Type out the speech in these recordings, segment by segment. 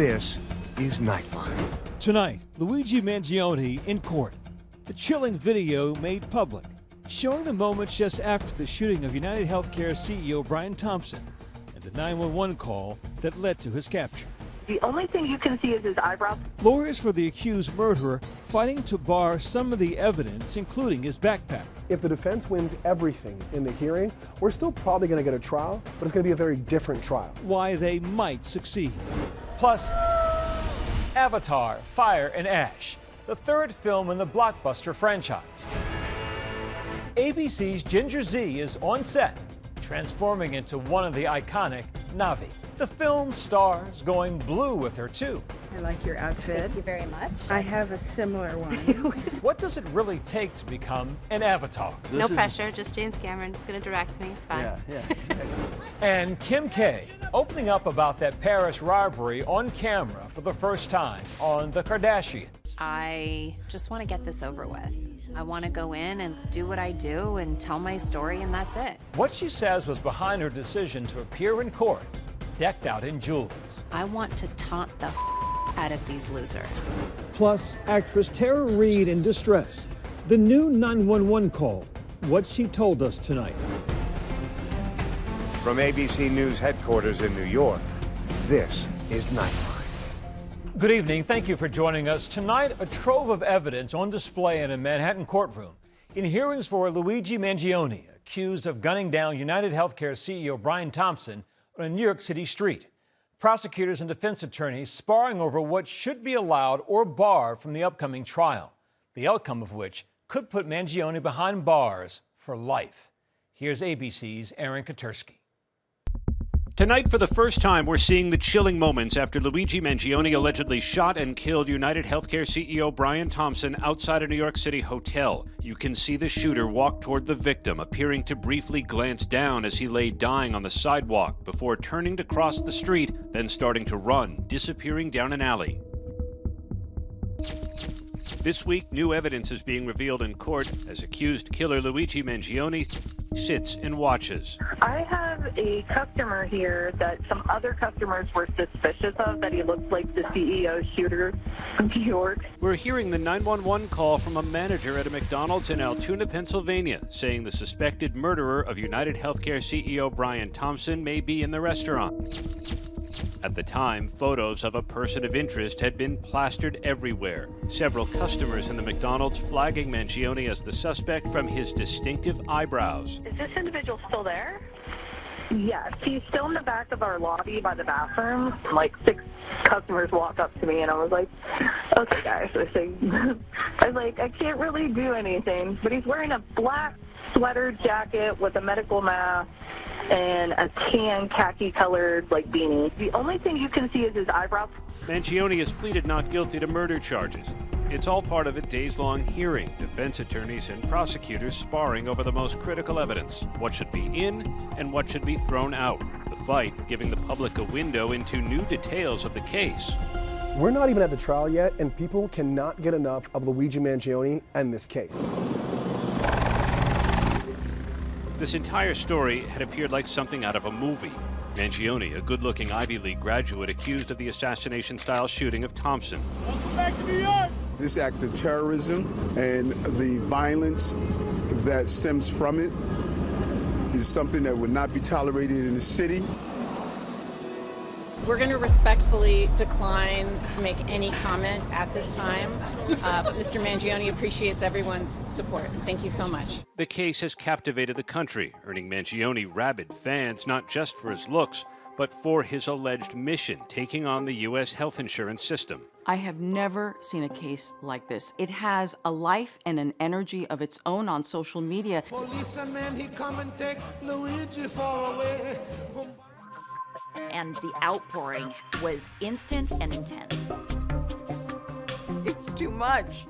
This is Nightline. Tonight, Luigi Mangione in court. The chilling video made public, showing the moments just after the shooting of United Healthcare CEO Brian Thompson and the 911 call that led to his capture. The only thing you can see is his eyebrows. Lawyers for the accused murderer fighting to bar some of the evidence, including his backpack. If the defense wins everything in the hearing, we're still probably going to get a trial, but it's going to be a very different trial. Why they might succeed. Plus, Avatar, Fire and Ash, the third film in the blockbuster franchise. ABC's Ginger Z is on set, transforming into one of the iconic Na'vi. The film stars going blue with her, too. I like your outfit. Thank you very much. I have a similar one. What does it really take to become an Avatar? No pressure, just James Cameron is going to direct me. It's fine. Yeah. And Kim K opening up about that Paris robbery on camera for the first time on The Kardashians. I just want to get this over with. I want to go in and do what I do and tell my story, and that's it. What she says was behind her decision to appear in court, decked out in jewels. I want to taunt the out of these losers. Plus, actress Tara Reid in distress. The new 911 call, what she told us tonight. From ABC News headquarters in New York, this is Nightline. Good evening. Thank you for joining us. Tonight, a trove of evidence on display in a Manhattan courtroom in hearings for Luigi Mangione, accused of gunning down United Healthcare CEO Brian Thompson on a New York City street. Prosecutors and defense attorneys sparring over what should be allowed or barred from the upcoming trial, the outcome of which could put Mangione behind bars for life. Here's ABC's Aaron Katersky. Tonight, for the first time, we're seeing the chilling moments after Luigi Mangione allegedly shot and killed United Healthcare CEO Brian Thompson outside a New York City hotel. You can see the shooter walk toward the victim, appearing to briefly glance down as he lay dying on the sidewalk before turning to cross the street, then starting to run, disappearing down an alley. This week, new evidence is being revealed in court as accused killer Luigi Mangione sits and watches. I have a customer here that some other customers were suspicious of, that he looks like the CEO shooter from New York. We're hearing the 911 call from a manager at a McDonald's in Altoona, Pennsylvania, saying the suspected murderer of United Healthcare CEO Brian Thompson may be in the restaurant. At the time, photos of a person of interest had been plastered everywhere. Several customers in the McDonald's flagging Mangione as the suspect from his distinctive eyebrows. Is this individual still there? Yes, he's still in the back of our lobby by the bathroom. Like 6 customers walked up to me and I was like, okay guys, I can't really do anything. But he's wearing a black sweater jacket with a medical mask and a tan khaki colored beanie. The only thing you can see is his eyebrows. Mangione has pleaded not guilty to murder charges. It's all part of a days-long hearing, defense attorneys and prosecutors sparring over the most critical evidence, what should be in and what should be thrown out. The fight giving the public a window into new details of the case. We're not even at the trial yet, and people cannot get enough of Luigi Mangione and this case. This entire story had appeared like something out of a movie. Mangione, a good-looking Ivy League graduate accused of the assassination-style shooting of Thompson. Welcome back to New York! This act of terrorism and the violence that stems from it is something that would not be tolerated in the city. We're going to respectfully decline to make any comment at this time, but Mr. Mangione appreciates everyone's support. Thank you so much. The case has captivated the country, earning Mangione rabid fans not just for his looks, but for his alleged mission, taking on the U.S. health insurance system. I have never seen a case like this. It has a life and an energy of its own on social media. Policeman, he come and take Luigi far away. And the outpouring was instant and intense. It's too much.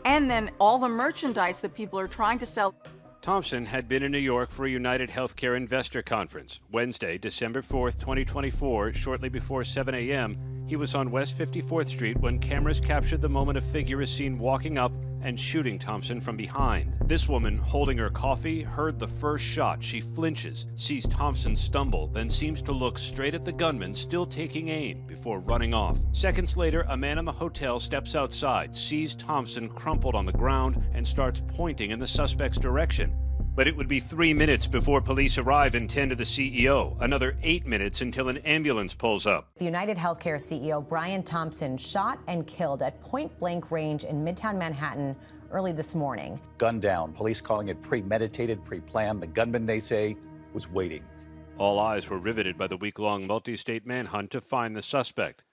And then all the merchandise that people are trying to sell. Thompson had been in New York for a United Healthcare Investor Conference. Wednesday, December 4th, 2024, shortly before 7 a.m., he was on West 54th Street when cameras captured the moment a figure is seen walking up and shooting Thompson from behind. This woman, holding her coffee, heard the first shot. She flinches, sees Thompson stumble, then seems to look straight at the gunman, still taking aim, before running off. Seconds later, a man in the hotel steps outside, sees Thompson crumpled on the ground, and starts pointing in the suspect's direction. But it would be 3 minutes before police arrive and tend to the CEO, another 8 minutes until an ambulance pulls up. The United Healthcare CEO Brian Thompson shot and killed at point-blank range in Midtown Manhattan early this morning. Gunned down, police calling it premeditated, pre-planned. The gunman, they say, was waiting. All eyes were riveted by the week-long multi-state manhunt to find the suspect.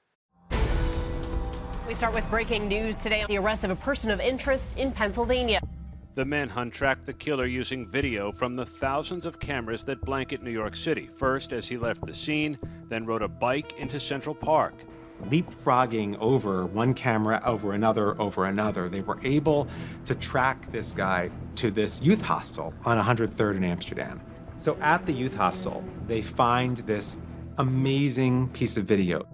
We start with breaking news today on the arrest of a person of interest in Pennsylvania. The manhunt tracked the killer using video from the thousands of cameras that blanket New York City. First as he left the scene, then rode a bike into Central Park. Leapfrogging over one camera over another. They were able to track this guy to this youth hostel on 103rd in Amsterdam. So at the youth hostel, they find this amazing piece of video.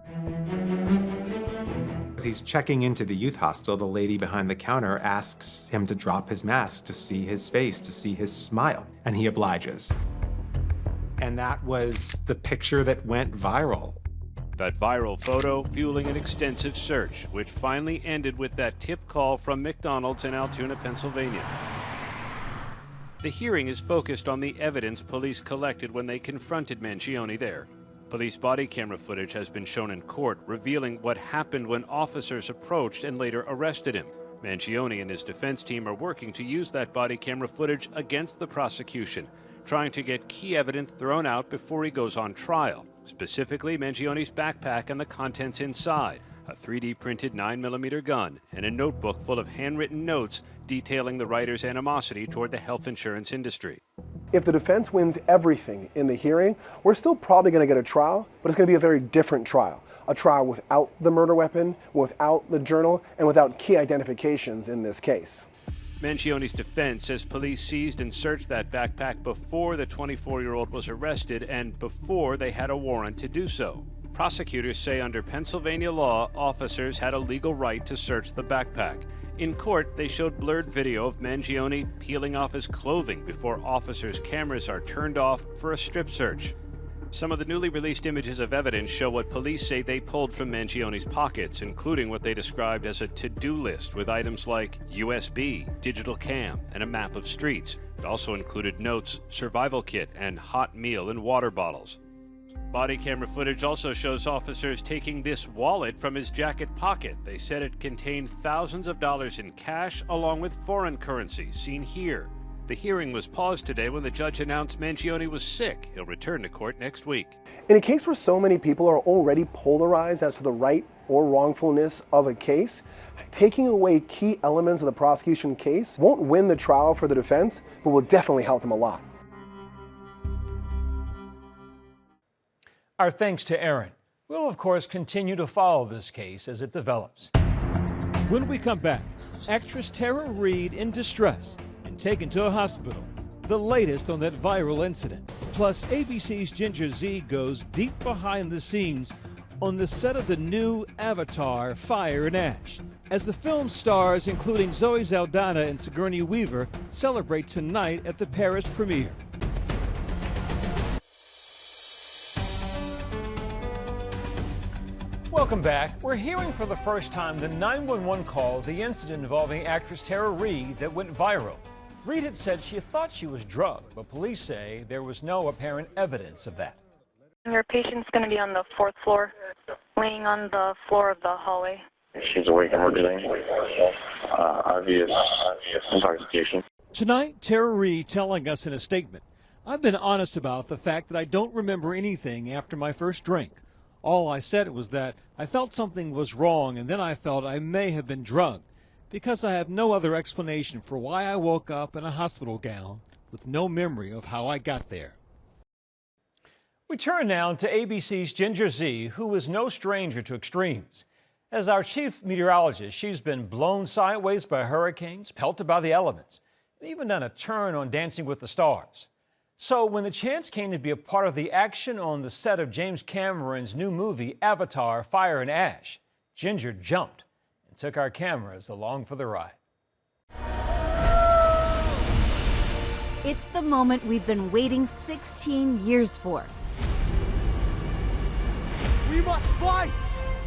As he's checking into the youth hostel, the lady behind the counter asks him to drop his mask to see his face, to see his smile, and he obliges. And that was the picture that went viral. That viral photo fueling an extensive search, which finally ended with that tip call from McDonald's in Altoona, Pennsylvania. The hearing is focused on the evidence police collected when they confronted Mangione there. Police body camera footage has been shown in court, revealing what happened when officers approached and later arrested him. Mangione and his defense team are working to use that body camera footage against the prosecution, trying to get key evidence thrown out before he goes on trial. Specifically, Mangione's backpack and the contents inside, a 3D printed 9mm gun, and a notebook full of handwritten notes detailing the writer's animosity toward the health insurance industry. If the defense wins everything in the hearing, we're still probably going to get a trial, but it's going to be a very different trial. A trial without the murder weapon, without the journal, and without key identifications in this case. Mangione's defense says police seized and searched that backpack before the 24-year-old was arrested and before they had a warrant to do so. Prosecutors say under Pennsylvania law, officers had a legal right to search the backpack. In court, they showed blurred video of Mangione peeling off his clothing before officers' cameras are turned off for a strip search. Some of the newly released images of evidence show what police say they pulled from Mangione's pockets, including what they described as a to-do list with items like USB, digital cam, and a map of streets. It also included notes, survival kit, and hot meal and water bottles. Body camera footage also shows officers taking this wallet from his jacket pocket. They said it contained thousands of dollars in cash along with foreign currency, seen here. The hearing was paused today when the judge announced Mangione was sick. He'll return to court next week. In a case where so many people are already polarized as to the right or wrongfulness of a case, taking away key elements of the prosecution case won't win the trial for the defense, but will definitely help them a lot. Our thanks to Aaron. We'll, of course, continue to follow this case as it develops. When we come back, actress Tara Reid in distress and taken to a hospital. The latest on that viral incident. Plus, ABC's Ginger Z goes deep behind the scenes on the set of the new Avatar, Fire and Ash, as the film stars, including Zoe Saldana and Sigourney Weaver, celebrate tonight at the Paris premiere. Welcome back. We're hearing for the first time the 911 call, the incident involving actress Tara Reid that went viral. Reid had said she thought she was drugged, but police say there was no apparent evidence of that. Your patient's going to be on the 4th floor, laying on the floor of the hallway. She's awake and breathing. Obvious intoxication. Tonight, Tara Reid telling us in a statement, "I've been honest about the fact that I don't remember anything after my first drink. All I said was that I felt something was wrong, and then I felt I may have been drugged, because I have no other explanation for why I woke up in a hospital gown with no memory of how I got there." We turn now to ABC's Ginger Z, who is no stranger to extremes. As our chief meteorologist, she's been blown sideways by hurricanes, pelted by the elements, and even done a turn on Dancing with the Stars. So when the chance came to be a part of the action on the set of James Cameron's new movie, Avatar, Fire and Ash, Ginger jumped and took our cameras along for the ride. It's the moment we've been waiting 16 years for. We must fight!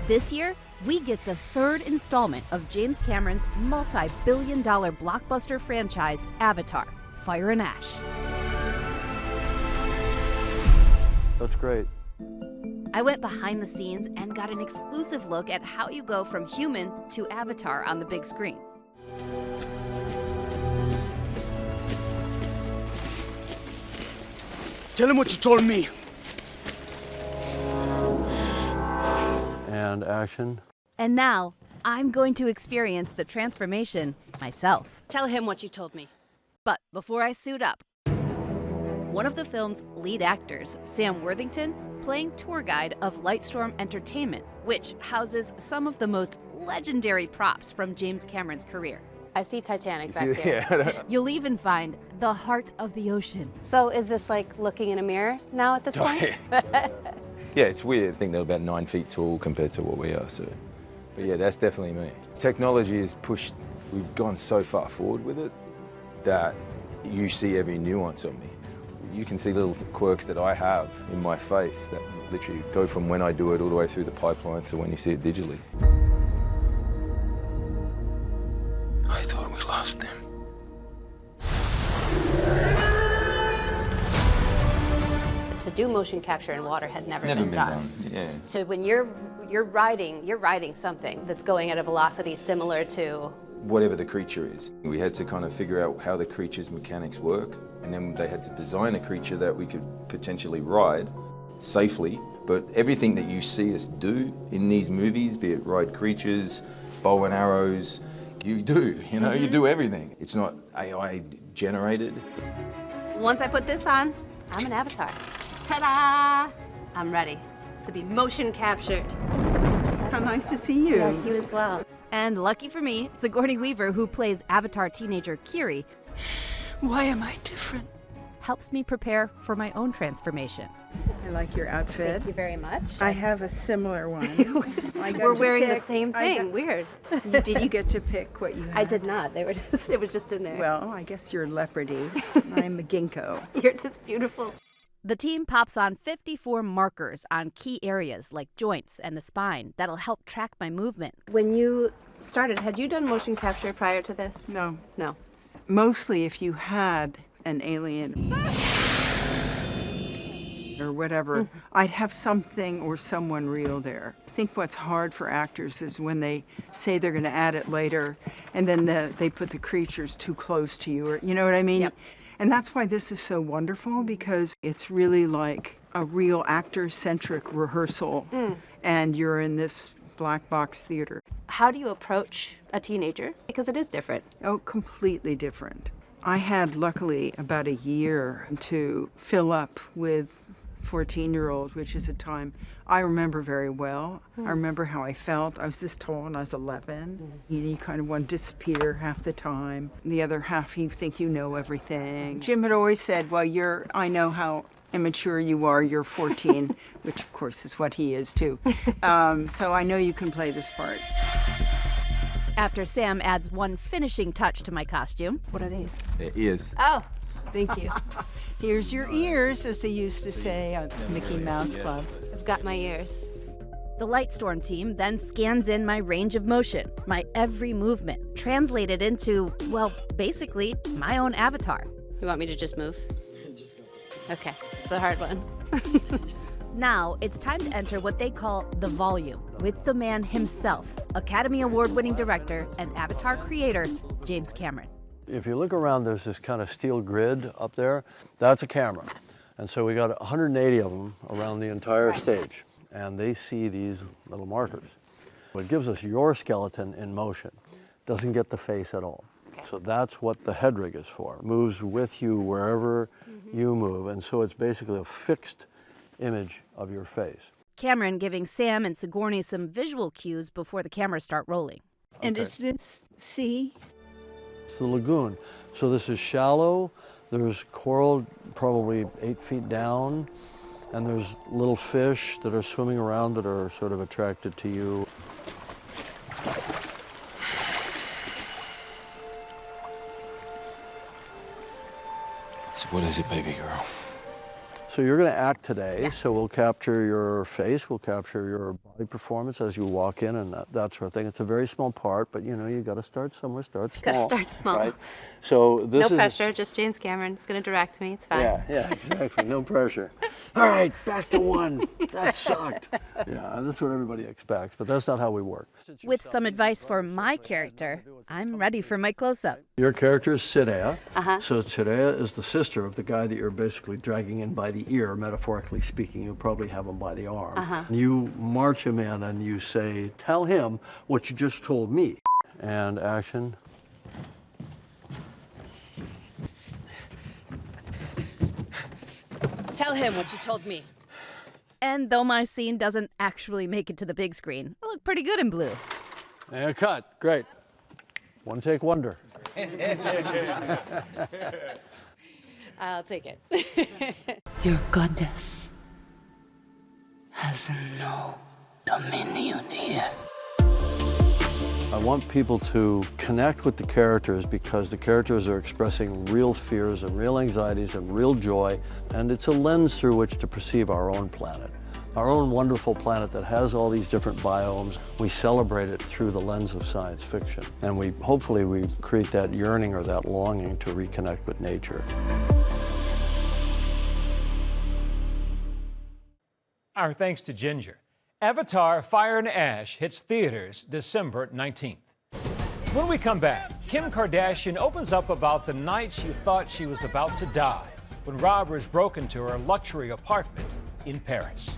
This year, we get the third installment of James Cameron's multi-billion-dollar blockbuster franchise, Avatar: Fire and Ash. That's great. I went behind the scenes and got an exclusive look at how you go from human to Avatar on the big screen. Tell him what you told me. And action. And now, I'm going to experience the transformation myself. Tell him what you told me. But before I suit up, one of the film's lead actors, Sam Worthington, playing tour guide of Lightstorm Entertainment, which houses some of the most legendary props from James Cameron's career. I see Titanic back here. Yeah. You'll even find the heart of the ocean. So is this like looking in a mirror now at this point? Yeah, it's weird. I think they're about 9 feet tall compared to what we are. So, but yeah, that's definitely me. Technology has pushed. We've gone so far forward with it that you see every nuance of me. You can see little quirks that I have in my face that literally go from when I do it all the way through the pipeline to when you see it digitally. I thought we lost them. To do motion capture in water had never been done. Yeah. So when you're riding something that's going at a velocity similar to Whatever the creature is. We had to kind of figure out how the creature's mechanics work, and then they had to design a creature that we could potentially ride safely. But everything that you see us do in these movies, be it ride creatures, bow and arrows, you do, you know, you do everything. It's not AI generated. once I put this on, I'm an avatar. Ta-da! I'm ready to be motion captured. How nice to see you. Yes, you as well. And lucky for me, Sigourney Weaver, who plays Avatar teenager Kiri, Why am I different? helps me prepare for my own transformation. I like your outfit. Thank you very much. I have a similar one. We're wearing the same thing. Weird. Did you get to pick what you had? I did not. They were just. It was just in there. Well, I guess you're leopardy. I'm the ginkgo. Yours is beautiful. The team pops on 54 markers on key areas like joints and the spine that'll help track my movement. When you started, had you done motion capture prior to this? No. No. Mostly if you had an alien or whatever, I'd have something or someone real there. I think what's hard for actors is when they say they're going to add it later and then they put the creatures too close to you, or you know what I mean? Yep. And that's why this is so wonderful, because it's really like a real actor-centric rehearsal, and you're in this black box theater. How do you approach a teenager? Because it is different. Oh, completely different. I had, luckily, about a year to fill up with 14-year-olds, which is a time I remember very well. I remember how I felt. I was this tall and I was 11. You kind of want to disappear half the time. The other half, you think you know everything. Jim had always said, well, I know how immature you are, you're 14, which of course is what he is too. So I know you can play this part. After Sam adds one finishing touch to my costume. What are these? Ears. Oh, thank you. Here's your ears, as they used to say on Mickey Mouse Club. I've got my ears. The Lightstorm team then scans in my range of motion, my every movement, translated into, well, basically my own avatar. You want me to just move? Okay, it's the hard one. Now it's time to enter what they call the volume with the man himself, Academy Award-winning director and Avatar creator, James Cameron. If you look around, there's this kind of steel grid up there. That's a camera. And so we got 180 of them around the entire stage. And they see these little markers. It gives us your skeleton in motion. Doesn't get the face at all. So that's what the head rig is for. It moves with you wherever you move. And so it's basically a fixed image of your face. Cameron giving Sam and Sigourney some visual cues before the cameras start rolling. And is this sea? It's the lagoon. So this is shallow. There's coral probably 8 feet down. And there's little fish that are swimming around that are sort of attracted to you. What is it, baby girl? So you're going to act today, yes. So we'll capture your face, we'll capture your body performance as you walk in and that sort of thing. It's a very small part, but you know, you got to start somewhere, start small. Got to start small. Right? So this is... No pressure, just James Cameron's going to direct me, it's fine. Yeah, exactly, no pressure. All right, back to one. That sucked. Yeah, that's what everybody expects, but that's not how we work. With some advice for my character, I'm ready for my close-up. Your character is Sirea. So Sirea is the sister of the guy that you're basically dragging in by the ear, metaphorically speaking. You probably have him by the arm. You march him in and you say, tell him what you just told me. And action. Tell him what you told me. And though my scene doesn't actually make it to the big screen, I look pretty good in blue. And cut. Great. One take wonder. I'll take it. Your goddess has no dominion here. I want people to connect with the characters because the characters are expressing real fears and real anxieties and real joy, and it's a lens through which to perceive our own planet. Our own wonderful planet that has all these different biomes. We celebrate it through the lens of science fiction, and hopefully we create that yearning or that longing to reconnect with nature. Our thanks to Ginger. Avatar: Fire and Ash hits theaters December 19th. When we come back, Kim Kardashian opens up about the night she thought she was about to die when robbers broke into her luxury apartment in Paris.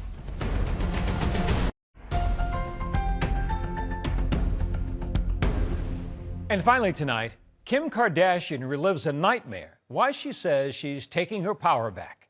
And finally tonight, Kim Kardashian relives a nightmare, why she says she's taking her power back.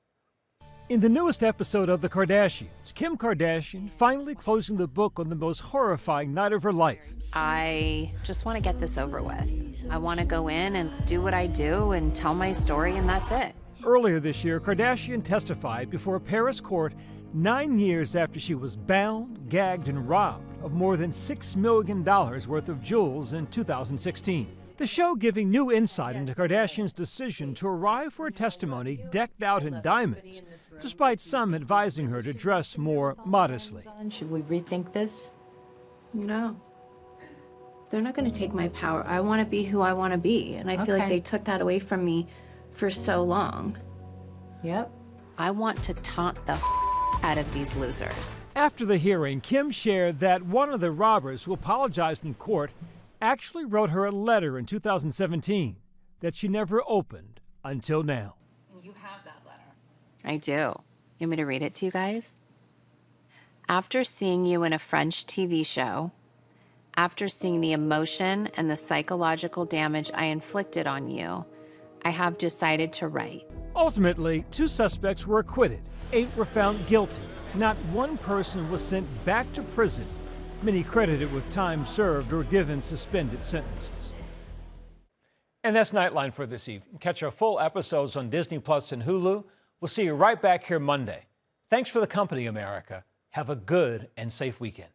In the newest episode of The Kardashians, Kim Kardashian finally closing the book on the most horrifying night of her life. I just want to get this over with. I want to go in and do what I do and tell my story, and that's it. Earlier this year, Kardashian testified before a Paris court 9 years after she was bound, gagged, and robbed of more than $6 million worth of jewels in 2016. The show giving new insight into Kardashian's decision to arrive for a testimony decked out in diamonds, despite some advising her to dress more modestly. Should we rethink this? No. They're not going to take my power. I want to be who I want to be, and I feel like they took that away from me for so long. Yep. I want to taunt the out of these losers. After the hearing, Kim shared that one of the robbers who apologized in court actually wrote her a letter in 2017 that she never opened until now. And you have that letter. I do. You want me to read it to you guys? After seeing you in a French TV show, after seeing the emotion and the psychological damage I inflicted on you, I have decided to write. Ultimately, 2 suspects were acquitted. 8 were found guilty. Not one person was sent back to prison. Many credited with time served or given suspended sentences. And that's Nightline for this evening. Catch our full episodes on Disney Plus and Hulu. We'll see you right back here Monday. Thanks for the company, America. Have a good and safe weekend.